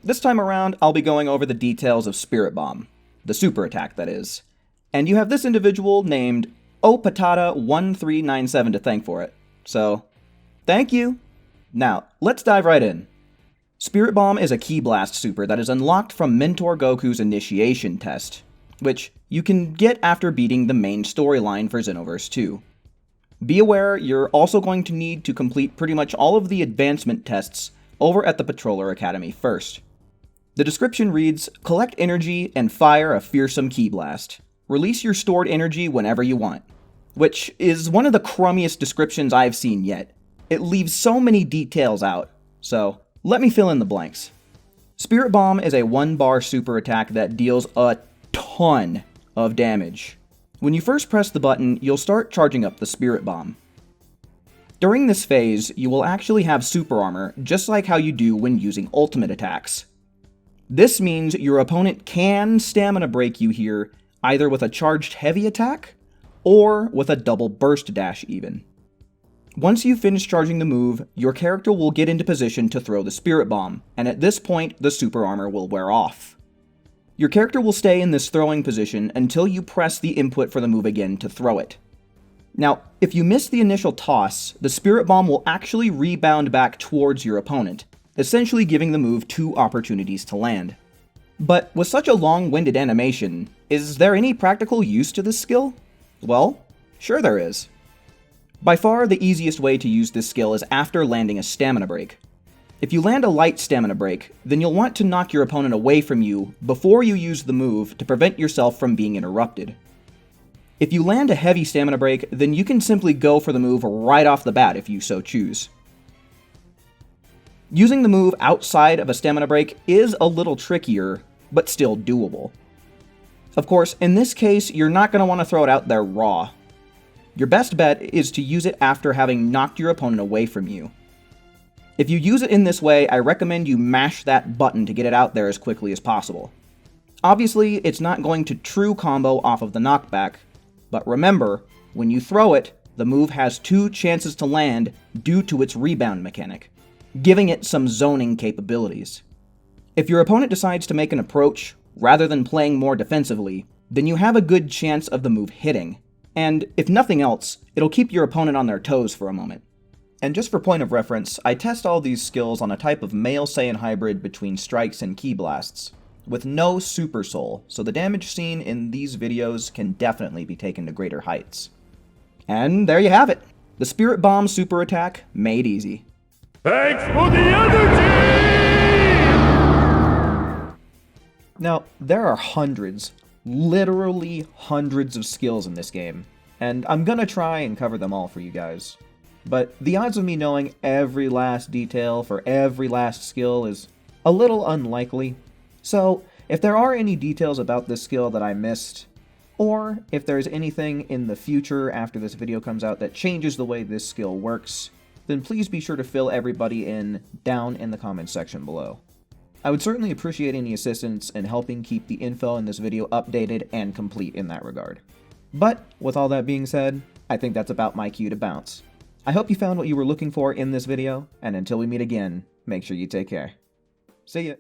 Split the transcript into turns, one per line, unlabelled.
This time around, I'll be going over the details of Spirit Bomb, the super attack that is. And you have this individual named Opatata1397 to thank for it. So, thank you! Now, let's dive right in. Spirit Bomb is a Ki Blast super that is unlocked from Mentor Goku's initiation test, which you can get after beating the main storyline for Xenoverse 2. Be aware, you're also going to need to complete pretty much all of the advancement tests over at the Patroller Academy first. The description reads, collect energy and fire a fearsome Ki Blast. Release your stored energy whenever you want. Which is one of the crummiest descriptions I've seen yet. It leaves so many details out, so let me fill in the blanks. Spirit Bomb is a 1-bar super attack that deals a ton of damage. When you first press the button, you'll start charging up the Spirit Bomb. During this phase, you will actually have super armor, just like how you do when using ultimate attacks. This means your opponent can stamina break you here, either with a charged heavy attack, or with a double burst dash even. Once you finish charging the move, your character will get into position to throw the Spirit Bomb, and at this point, the super armor will wear off. Your character will stay in this throwing position until you press the input for the move again to throw it. Now, if you miss the initial toss, the Spirit Bomb will actually rebound back towards your opponent, essentially giving the move 2 opportunities to land. But with such a long-winded animation, is there any practical use to this skill? Well, sure there is. By far, the easiest way to use this skill is after landing a stamina break. If you land a light stamina break, then you'll want to knock your opponent away from you before you use the move to prevent yourself from being interrupted. If you land a heavy stamina break, then you can simply go for the move right off the bat if you so choose. Using the move outside of a stamina break is a little trickier, but still doable. Of course, in this case, you're not going to want to throw it out there raw. Your best bet is to use it after having knocked your opponent away from you. If you use it in this way, I recommend you mash that button to get it out there as quickly as possible. Obviously, it's not going to true combo off of the knockback, but remember, when you throw it, the move has 2 chances to land due to its rebound mechanic, giving it some zoning capabilities. If your opponent decides to make an approach, rather than playing more defensively, then you have a good chance of the move hitting, and if nothing else, it'll keep your opponent on their toes for a moment. And just for point of reference, I test all these skills on a type of male Saiyan hybrid between strikes and Ki Blasts, with no Super Soul, so the damage seen in these videos can definitely be taken to greater heights. And there you have it! The Spirit Bomb super attack made easy.
Thanks for the energy!
Now, there are hundreds, literally hundreds of skills in this game, and I'm gonna try and cover them all for you guys. But the odds of me knowing every last detail for every last skill is a little unlikely. So, if there are any details about this skill that I missed, or if there's anything in the future after this video comes out that changes the way this skill works, then please be sure to fill everybody in down in the comments section below. I would certainly appreciate any assistance in helping keep the info in this video updated and complete in that regard. But, with all that being said, I think that's about my cue to bounce. I hope you found what you were looking for in this video, and until we meet again, make sure you take care. See ya!